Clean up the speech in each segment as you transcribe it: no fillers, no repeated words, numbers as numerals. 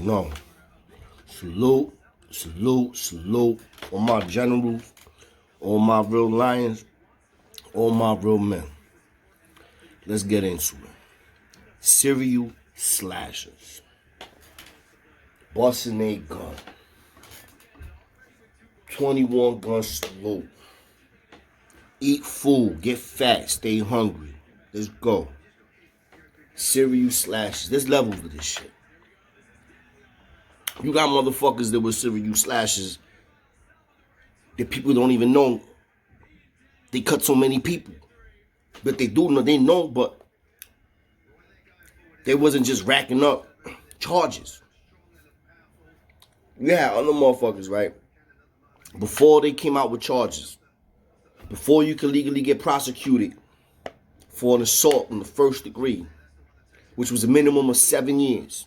No. Salute, salute, salute. All my generals, all my real lions, all my real men. Let's get into it. Serial slashers. Busting a gun. 21 gun salute. Eat food, get fat, stay hungry. Let's go. Serial slashers. There's levels of this shit. You got motherfuckers that were serial slashers that people don't even know. They cut so many people. But they do know, they know, but they wasn't just racking up charges. You had other motherfuckers, right? Before they came out with charges, before you could legally get prosecuted for an assault in the first degree, which was a minimum of 7 years.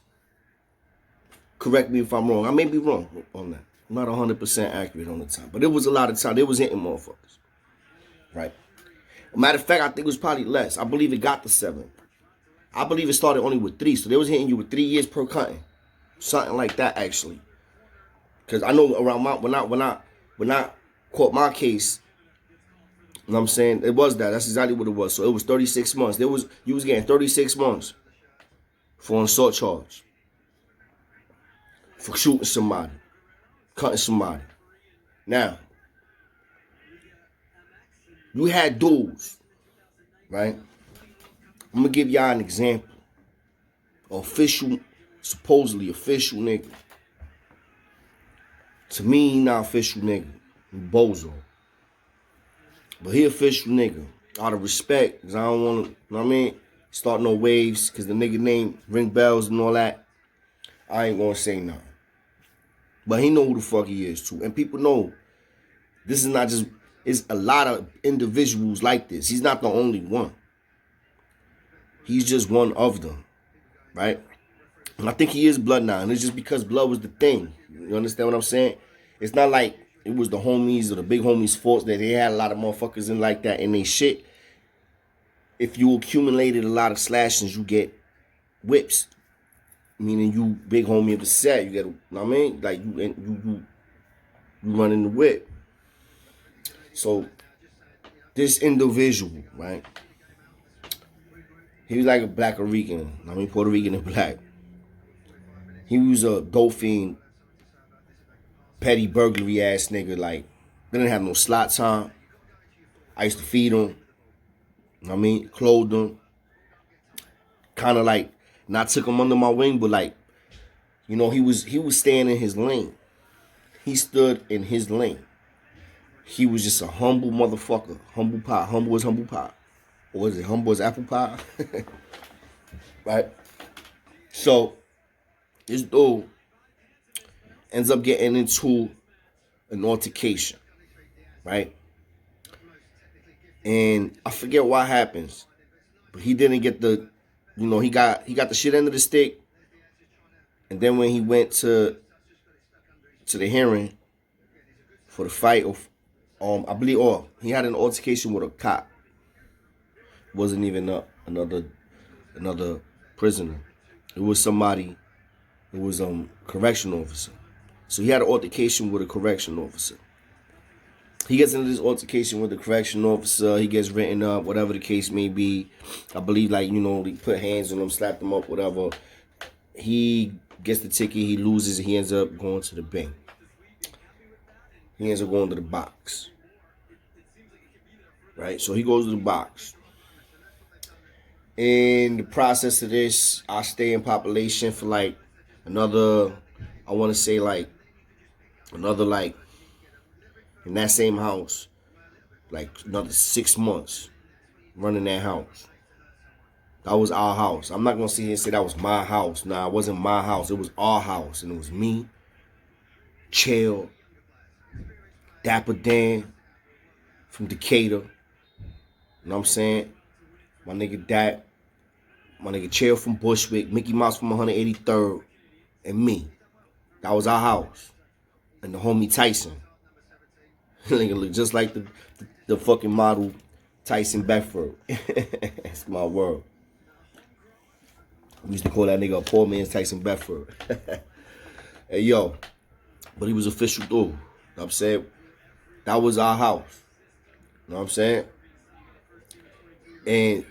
Correct me if I'm wrong. I may be wrong on that. I'm not 100% accurate on the time. But it was a lot of time. They was hitting motherfuckers. Right? Matter of fact, I think it was probably less. I believe it got to 7. I believe it started only with 3. So they was hitting you with 3 years per cutting. Something like that, actually. Because I know around when I caught my case, you know what I'm saying? It was that. That's exactly what it was. So it was 36 months. You was getting 36 months for an assault charge. For shooting somebody. Cutting somebody. Now, you had dudes, right? I'm going to give y'all an example. Supposedly official nigga. To me, he not official nigga. He bozo. But he official nigga. Out of respect, because I don't want to, you know what I mean? Start no waves, because the nigga name ring bells and all that. I ain't going to say nothing. But he know who the fuck he is, too. And people know this is not just, it's a lot of individuals like this. He's not the only one. He's just one of them, right? And I think he is blood now. And it's just because blood was the thing. You understand what I'm saying? It's not like it was the homies or the big homies' faults that they had a lot of motherfuckers in like that and they shit. If you accumulated a lot of slashings, you get whips. Meaning you big homie of the set, you get, you know what I mean? Like you running the whip. So this individual, right? He was like a black Rican. I mean Puerto Rican and black. He was a dolphin, petty burglary ass nigga. Like, they didn't have no slot time. I used to feed him. You know what I mean? Clothed him. Kind of like, not took him under my wing, but like, you know, he was staying in his lane. He stood in his lane. He was just a humble motherfucker. Humble pie. Humble as humble pie. Or is it humble as apple pie? Right? So, this dude ends up getting into an altercation. Right? And I forget what happens. But he didn't get the, you know, he got the shit end of the stick. And then when he went to the hearing for the fight of, I believe, he had an altercation with a cop. Wasn't even another prisoner. It was somebody. It was correctional officer. So he had an altercation with a correctional officer. He gets into this altercation with the correctional officer. He gets written up, whatever the case may be. I believe, like, you know, they put hands on him, slapped him up, whatever. He gets the ticket. He loses. He ends up going to the bank. He ends up going to the box. Right? So he goes to the box. In the process of this, I stay in population for like another, I want to say like, another like, in that same house, like another 6 months running that house. That was our house. I'm not going to sit here and say that was my house. Nah, it wasn't my house. It was our house. And it was me, Chill, Dapper Dan from Decatur. You know what I'm saying? My nigga Dak. My nigga Chill from Bushwick. Mickey Mouse from 183rd. And me. That was our house. And the homie Tyson. Nigga look just like the fucking model Tyson Bedford. That's my world. We used to call that nigga a poor man's Tyson Bedford. Hey, yo. But he was official through. You know what I'm saying? That was our house. You know what I'm saying? And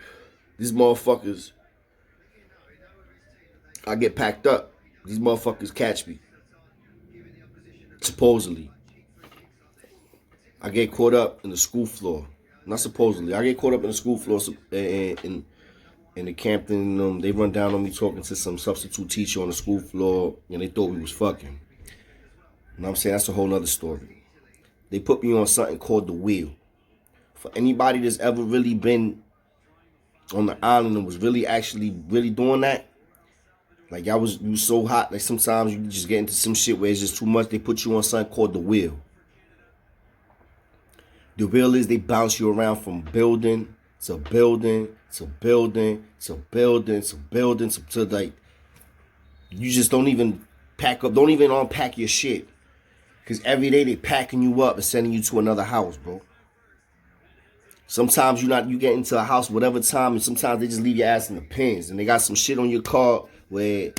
these motherfuckers, I get packed up. These motherfuckers catch me. Supposedly. I get caught up in the school floor. Not supposedly. I get caught up in the school floor in the Campton. They run down on me talking to some substitute teacher on the school floor, and they thought we was fucking. You know what I'm saying? That's a whole nother story. They put me on something called the wheel. For anybody that's ever really been on the island and was really doing that, like you was so hot, like sometimes you just get into some shit where it's just too much. They put you on something called the wheel. The wheel is they bounce you around from building to building to building to building to building to like you just don't even pack up, don't even unpack your shit. Cause every day they packing you up and sending you to another house, bro. Sometimes you get into a house whatever time, and sometimes they just leave your ass in the pins. And they got some shit on your car where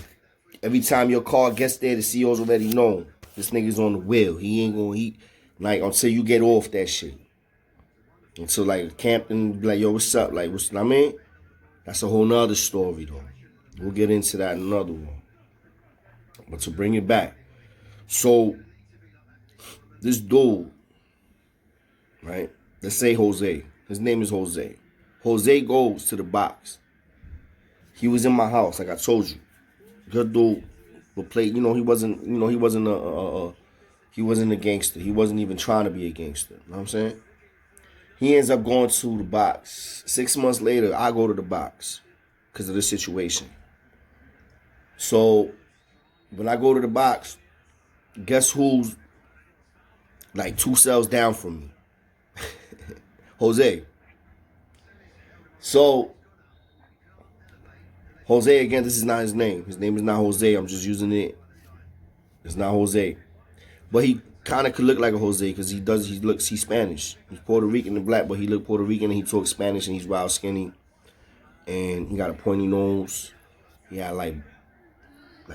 every time your car gets there, the CEO's already know this nigga's on the wheel. He ain't gonna like until you get off that shit. Until like Campton, like, yo, what's up? Like, I mean? That's a whole nother story though. We'll get into that in another one. But to bring it back. So this dude, right? Let's say Jose. His name is Jose. Jose goes to the box. He was in my house, like I told you. Good dude would play, he wasn't a gangster. He wasn't even trying to be a gangster. You know what I'm saying? He ends up going to the box. 6 months later, I go to the box because of this situation. So when I go to the box, guess who's like 2 cells down from me? Jose. So, Jose, again, this is not his name. His name is not Jose. I'm just using it. It's not Jose. But he kind of could look like a Jose because he's Spanish. He's Puerto Rican and black, but he look Puerto Rican and he talks Spanish and he's wild skinny. And he got a pointy nose. He had like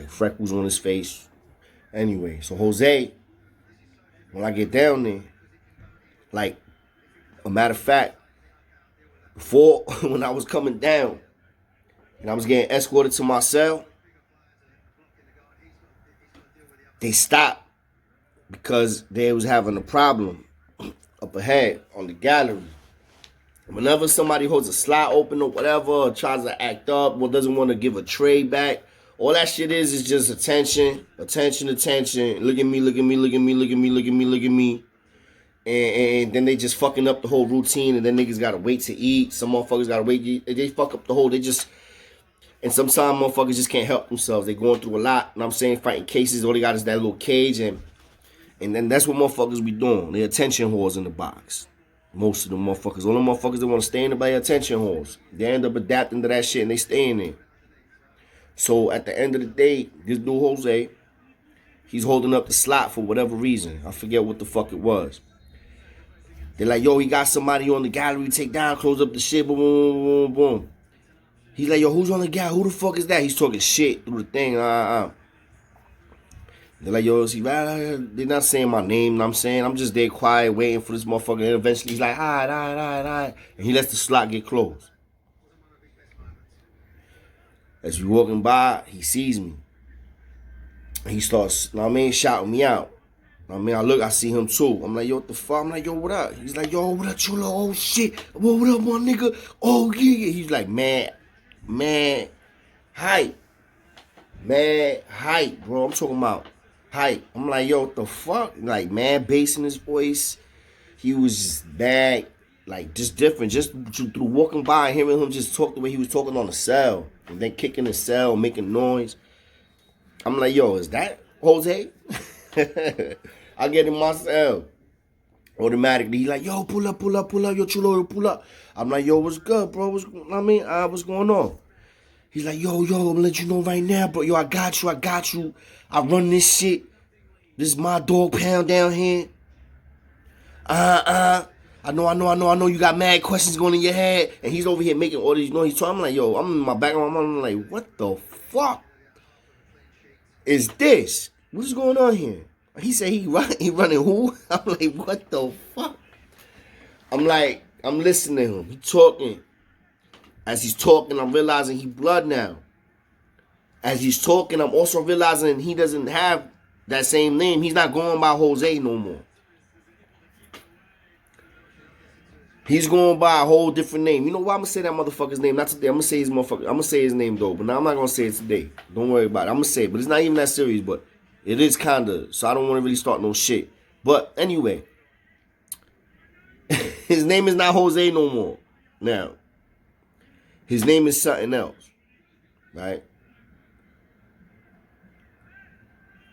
freckles on his face. Anyway, so Jose, when I get down there, like, a matter of fact, before, when I was coming down and I was getting escorted to my cell, they stopped because they was having a problem up ahead on the gallery. Whenever somebody holds a slot open or whatever, or tries to act up, or doesn't want to give a tray back, all that shit is just attention. Look at me, look at me, look at me, look at me, look at me, look at me. And then they just fucking up the whole routine, and then niggas gotta wait to eat. Some motherfuckers gotta wait. They fuck up the whole. And sometimes motherfuckers just can't help themselves. They going through a lot. And I'm saying, fighting cases. All they got is that little cage, and then that's what motherfuckers be doing. They attention whores in the box. Most of the motherfuckers. All the motherfuckers that want to stay in the by attention whores. They end up adapting to that shit, and they stay in there. So at the end of the day, this dude Jose, he's holding up the slot for whatever reason. I forget what the fuck it was. They're like, yo, he got somebody on the gallery, take down, close up the shit, boom, boom, boom, boom. He's like, yo, who's on the gallery? Who the fuck is that? He's talking shit through the thing. They're like, yo, see, they're not saying my name, you know what I'm saying? I'm just there quiet, waiting for this motherfucker. And eventually he's like, all right. And he lets the slot get closed. As we walking by, he sees me. And he starts, you know what I mean, shouting me out. I mean, I see him too. I'm like, yo, what the fuck? I'm like, yo, what up? He's like, yo, what up, chulo? Oh, shit. What up, my nigga? Oh, yeah. He's like, man, hype. Man, hype, bro. I'm talking about hype. I'm like, yo, what the fuck? Like, man, bass in his voice. He was just bad, like, just different. Just through walking by and hearing him just talk the way he was talking on the cell. And then kicking the cell, making noise. I'm like, yo, is that Jose? I get in my cell. Automatically, he's like, yo, pull up, yo, chulo, pull up. I'm like, yo, what's good, bro? What's going on? He's like, yo, I'm gonna let you know right now, bro. Yo, I got you. I run this shit. This is my dog pound down here. I know you got mad questions going in your head. And he's over here making all these noise. So I'm like, yo, I'm in my background. I'm like, what the fuck is this? what's going on here? He said he running who? I'm like, what the fuck? I'm like, I'm listening to him. He talking. As he's talking, I'm realizing he blood now. As he's talking, I'm also realizing he doesn't have that same name. He's not going by Jose no more. He's going by a whole different name. You know why I'm gonna say that motherfucker's name? Not today. I'm gonna say his motherfucker. I'm gonna say his name though, but now I'm not gonna say it today. Don't worry about it. I'm gonna say it, but it's not even that serious. But it is kinda. So I don't want to really start no shit. But anyway, his name is not Jose no more. Now, his name is something else, right?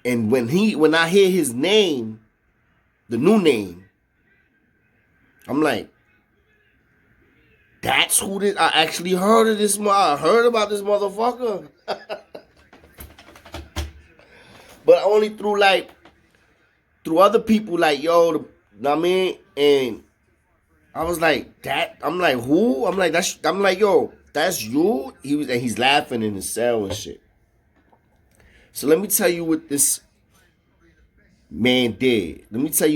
And when I hear his name, the new name, I'm like, that's who this. I actually heard of this. I heard about this motherfucker, but only through other people. Like, yo, know what I mean? And I was like, that. I'm like, who? I'm like, that's. I'm like, yo, that's you. He's laughing in his cell and shit. So let me tell you what this man did. Let me tell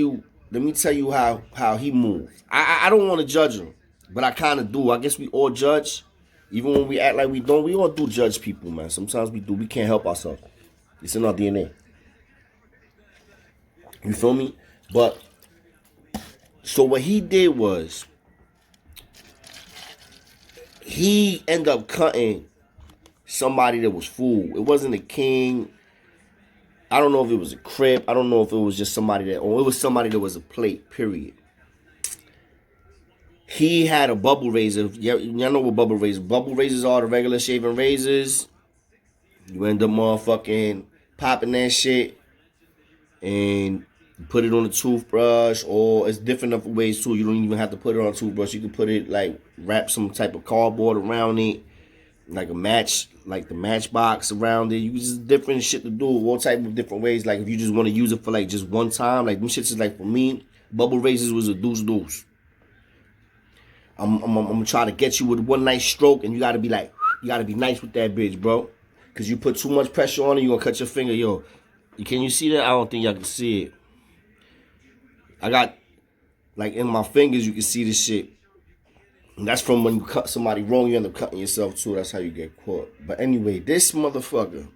you how he moved. I don't want to judge him, but I kind of do. I guess we all judge. Even when we act like we don't, we all do judge people, man. Sometimes we do. We can't help ourselves. It's in our DNA. You feel me? But, so what he did was, he ended up cutting somebody that was fool. It wasn't a king. I don't know if it was a crib. I don't know if it was just somebody that, or it was somebody that was a plate, period. He had a bubble razor. Y'all know what bubble razors? Bubble razors are the regular shaving razors. You end up motherfucking popping that shit and put it on a toothbrush, or it's different ways too. You don't even have to put it on a toothbrush. You can put it like, wrap some type of cardboard around it, like a match, like the matchbox around it. You just different shit to do, all type of different ways. Like if you just want to use it for like just one time, like them shits is like, for me, bubble razors was a deuce. I'm gonna try to get you with one nice stroke, and you gotta be like, you gotta be nice with that bitch, bro. Cause you put too much pressure on it, you gonna cut your finger, yo. Can you see that? I don't think y'all can see it. I got, like in my fingers, you can see this shit. And that's from when you cut somebody wrong, you end up cutting yourself too. That's how you get caught. But anyway, this motherfucker,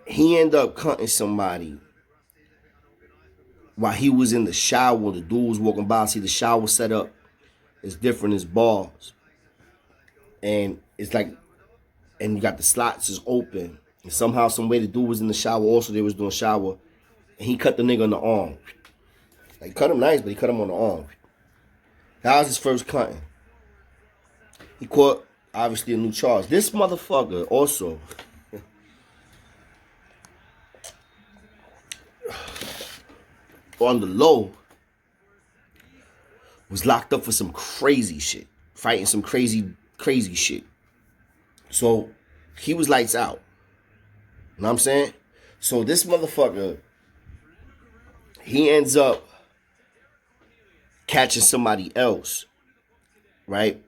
he ended up cutting somebody while he was in the shower. The dude was walking by. See, the shower set up is different as bars. And it's like, and you got the slots is open. And somehow, some way, the dude was in the shower. Also, they was doing shower. And he cut the nigga on the arm. Like, cut him nice, but he cut him on the arm. That was his first cutting. He caught, obviously, a new charge. This motherfucker also, on the low, was locked up for some crazy shit. Fighting some crazy shit. So, he was lights out. You know what I'm saying? So, this motherfucker, he ends up catching somebody else, right?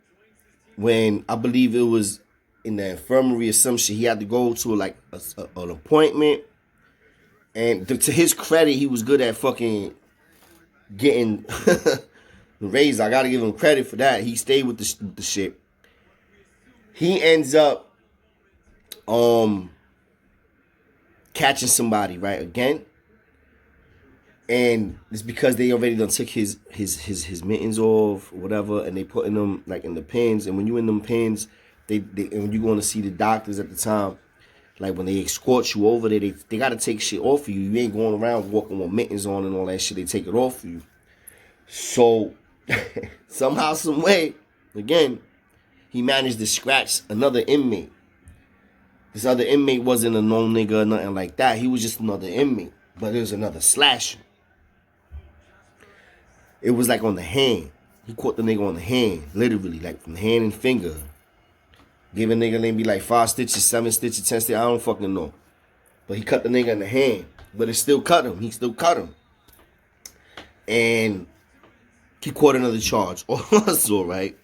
When I believe it was in the infirmary or some shit, he had to go to like an appointment. And to his credit, he was good at fucking getting the raise. I gotta give him credit for that. He stayed with the shit. He ends up catching somebody, right, again. And it's because they already done took his mittens off or whatever, and they putting them like in the pins. And when you in them pins, they and when you going to see the doctors at the time, like when they escort you over there, they gotta take shit off of you. You ain't going around walking with mittens on and all that shit. They take it off of you. So somehow, some way, again, he managed to scratch another inmate. This other inmate wasn't a known nigga or nothing like that. He was just another inmate, but it was another slasher. It was like on the hand. He caught the nigga on the hand, literally, like from the hand and finger. Give a nigga maybe like 5 stitches, 7 stitches, 10 stitches, I don't fucking know. But he cut the nigga in the hand. But it still cut him. He still cut him. And he caught another charge also, right?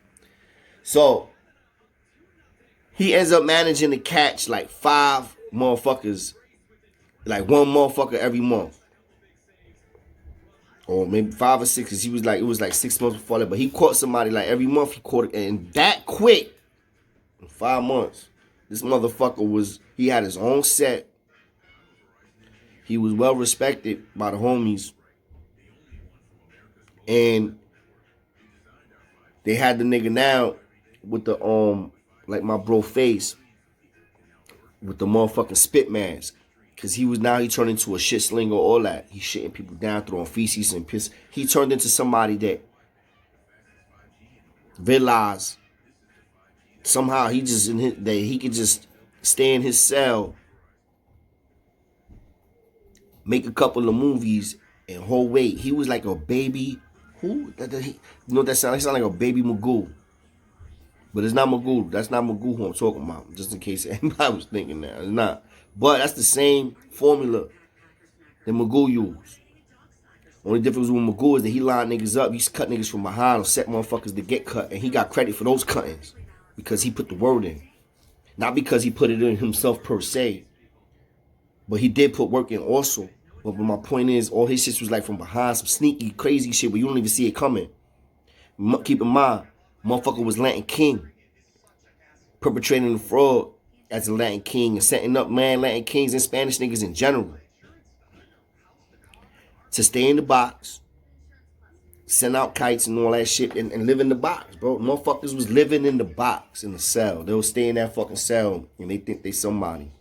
So, he ends up managing to catch like 5 motherfuckers like one motherfucker every month. Or maybe 5 or 6, because he was like, it was like 6 months before that. But he caught somebody like every month he caught it. And that quick, in 5 months, this motherfucker was, he had his own set. He was well respected by the homies. And they had the nigga now with the, like my bro Face, with the motherfucking spit mask. Because he turned into a shit slinger, all that. He shitting people down, throwing feces and piss. He turned into somebody that realized somehow he could just stay in his cell, make a couple of movies, and hold weight. He was like a baby. Who? You know what that sound? He sound like a baby Magoo. But it's not Magoo. That's not Magoo who I'm talking about. Just in case anybody was thinking that. It's not. But that's the same formula that Magoo used. Only difference with Magoo is that he lined niggas up. He used to cut niggas from behind or set motherfuckers to get cut. And he got credit for those cuttings because he put the word in. Not because he put it in himself per se. But he did put work in also. But my point is, all his shit was like from behind, some sneaky, crazy shit where you don't even see it coming. Keep in mind, motherfucker was Latin King. Perpetrating the fraud as a Latin king and setting up Latin kings and Spanish niggas in general to stay in the box, send out kites and all that shit, and live in the box, bro. Motherfuckers was living in the box, in the cell. They'll stay in that fucking cell and they think they somebody.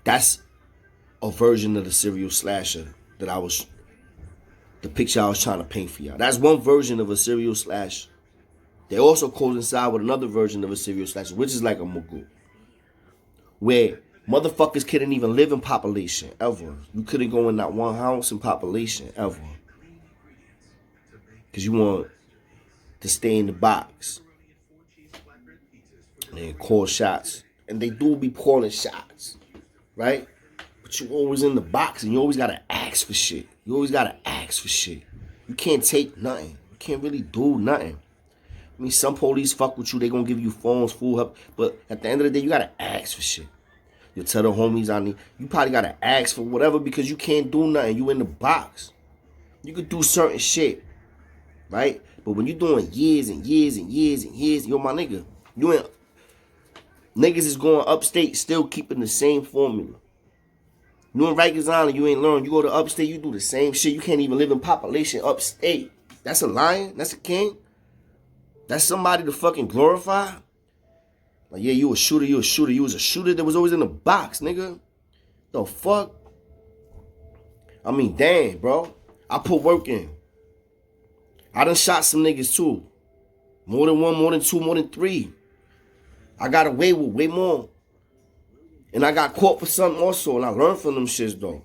That's a version of the serial slasher that the picture I was trying to paint for y'all. That's one version of a serial slasher. They also coincide with another version of a serial slasher, which is like a Magoo, where motherfuckers couldn't even live in population, ever. You couldn't go in that one house in population, ever. Because you want to stay in the box and call shots. And they do be calling shots, right? But you always in the box and you always got to ask for shit. You always got to ask for shit. You can't take nothing. You can't really do nothing. I mean, some police fuck with you. They gonna give you phones, food help. But at the end of the day, you gotta ask for shit. You tell the homies I need. You probably gotta ask for whatever because you can't do nothing. You in the box. You could do certain shit, right? But when you doing years and years and years and years, yo, my nigga, niggas is going upstate, still keeping the same formula. You in Rikers Island, you ain't learn. You go to upstate, you do the same shit. You can't even live in population upstate. That's a lion. That's a king. That's somebody to fucking glorify? Like, yeah, you a shooter, you a shooter. You was a shooter that was always in the box, nigga. The fuck? I mean, damn, bro. I put work in. I done shot some niggas, too. More than one, more than two, more than three. I got away with way more. And I got caught for something also, and I learned from them shits, though.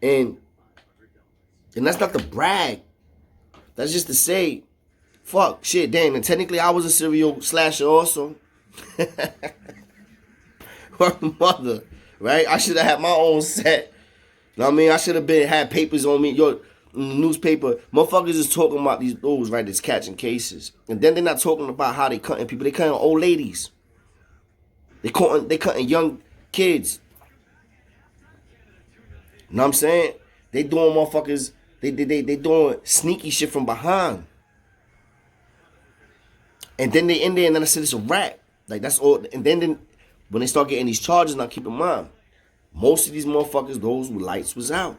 And that's not to brag. That's just to say, fuck, shit, damn. And technically, I was a serial slasher also. Mother, right? I should have had my own set. You know what I mean? I should have had papers on me. Yo, in the newspaper, motherfuckers is talking about these dudes, right, that's catching cases. And then they're not talking about how they cutting people. They cutting old ladies. They cutting young kids. You know what I'm saying? They doing motherfuckers, they doing sneaky shit from behind. And then they in there and then I said it's a rap. Like that's all. And then when they start getting these charges, now keep in mind, most of these motherfuckers, those with lights was out.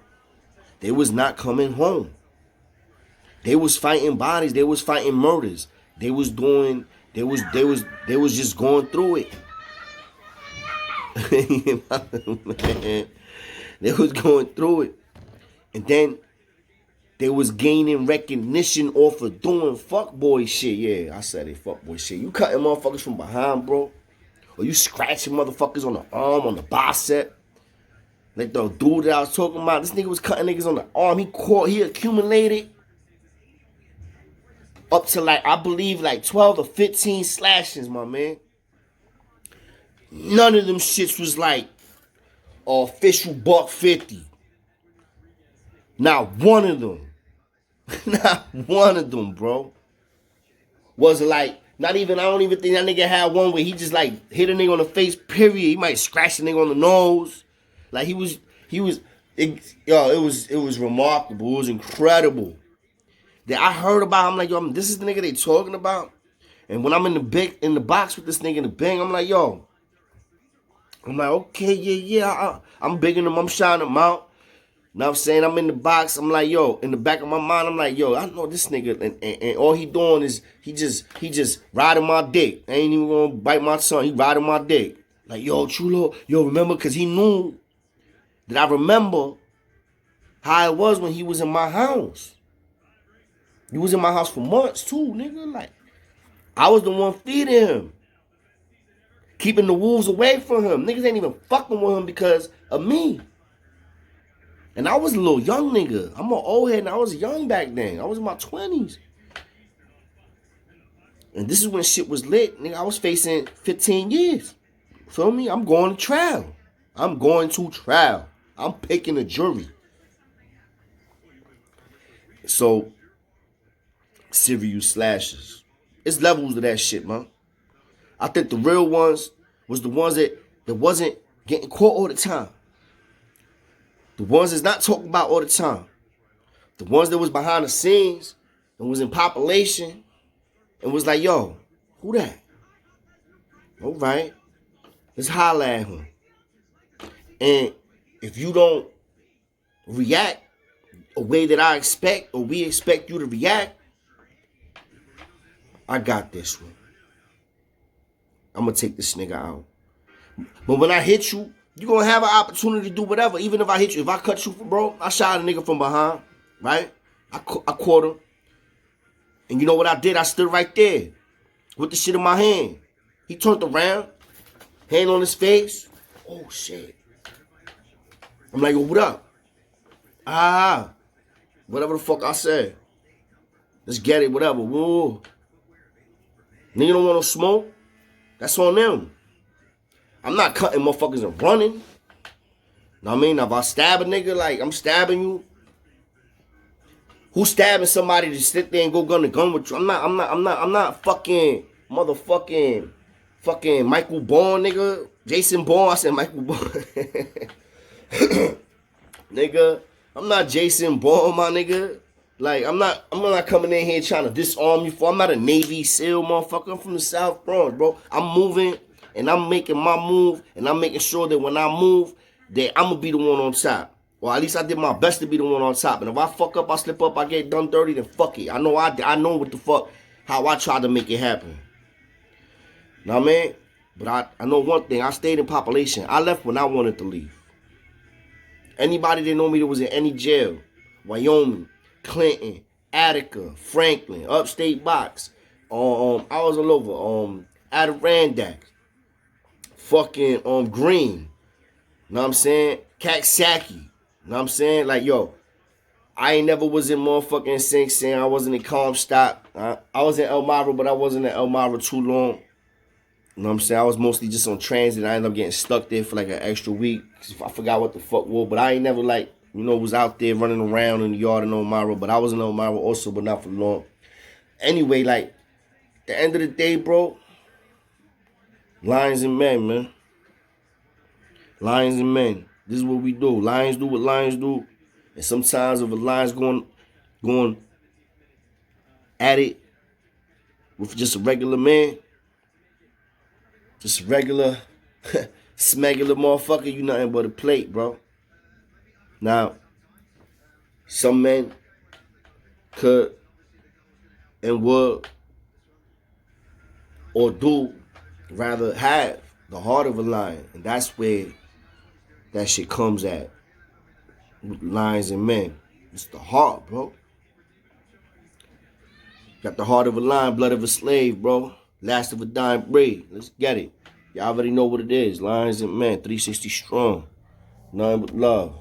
They was not coming home. They was fighting bodies. They was fighting murders. They was just going through it. They was going through it. And then they was gaining recognition off of doing fuckboy shit. Yeah, I said it, fuckboy shit. You cutting motherfuckers from behind, bro. Or you scratching motherfuckers on the arm, on the bicep. Like the dude that I was talking about, this nigga was cutting niggas on the arm. He accumulated up to like, I believe like 12 or 15 slashings, my man. None of them shits was like official $150. Not one of them. Not one of them, bro. Was like Not even, I don't even think that nigga had one where he just like hit a nigga on the face, period. He might scratch the nigga on the nose. Like it was remarkable. It was incredible. That I heard about, I'm like, yo, this is the nigga they talking about. And when I'm in the box with this nigga in the bang, I'm like, yo. I'm like, okay, yeah. I'm bigging him, I'm shouting him out. Know what I'm saying? I'm in the box. I'm like, yo, in the back of my mind, I'm like, yo, I know this nigga, and all he doing is he just riding my dick. I ain't even gonna bite my tongue. He riding my dick. Like, yo, Chulo, yo, remember? Because he knew that I remember how it was when he was in my house. He was in my house for months too, nigga. Like, I was the one feeding him, keeping the wolves away from him. Niggas ain't even fucking with him because of me. And I was a little young nigga. I'm an old head and I was young back then. I was in my 20s. And this is when shit was lit. Nigga, I was facing 15 years. Feel me? I'm going to trial. I'm picking a jury. So, serial slashes. It's levels of that shit, man. I think the real ones was the ones that wasn't getting caught all the time. The ones that's not talked about all the time. The ones that was behind the scenes and was in population and was like, yo, who that? All right. Let's holler at him. And if you don't react a way that I expect or we expect you to react, I got this one. I'm going to take this nigga out. But when I hit you, you're going to have an opportunity to do whatever. Even if I hit you. If I cut you, bro, I shot a nigga from behind, right? I caught him. And you know what I did? I stood right there with the shit in my hand. He turned around, hand on his face. Oh, shit. I'm like, yo, what up? Whatever the fuck I said. Let's get it, whatever. Whoa. Nigga don't want no smoke? That's on them. I'm not cutting motherfuckers and running. Know what I mean? If I stab a nigga, like I'm stabbing you. Who's stabbing somebody to sit there and go gun to gun with you? I'm not fucking motherfucking fucking Michael Bourne, nigga. Jason Bourne. I said Michael Bourne. Nigga, I'm not Jason Bourne, my nigga. Like, I'm not coming in here trying to disarm you for. I'm not a Navy SEAL, motherfucker. I'm from the South Bronx, bro. I'm moving and I'm making my move and I'm making sure that when I move, that I'm gonna be the one on top. Or at least I did my best to be the one on top. And if I fuck up, I slip up, I get done dirty, then fuck it. I know what the fuck, how I tried to make it happen. Know what I mean? But I know one thing. I stayed in population. I left when I wanted to leave. Anybody that know me that was in any jail, Wyoming, Clinton, Attica, Franklin, upstate box, I was all over, Adirondack, fucking Green, know what I'm saying? Kaksaki, know what I'm saying? Like, yo, I ain't never was in motherfucking Sing Sing. I wasn't in Comstock. I was in Elmira, but I wasn't in Elmira too long. You know what I'm saying? I was mostly just on transit. I ended up getting stuck there for like an extra week. I forgot what the fuck was, but I ain't never like, was out there running around in the yard in Elmira. But I was in Elmira also, but not for long. Anyway, like, the end of the day, bro, lions and men, man. Lions and men. This is what we do. Lions do what lions do. And sometimes if a lion's going at it with just a regular man, just a regular, smegular motherfucker, you nothing but a plate, bro. Now, some men could and would or do rather have the heart of a lion. And that's where that shit comes at. With lions and men. It's the heart, bro. Got the heart of a lion, blood of a slave, bro. Last of a dying breed. Let's get it. Y'all already know what it is. Lions and men, 360 strong. Nothing but love.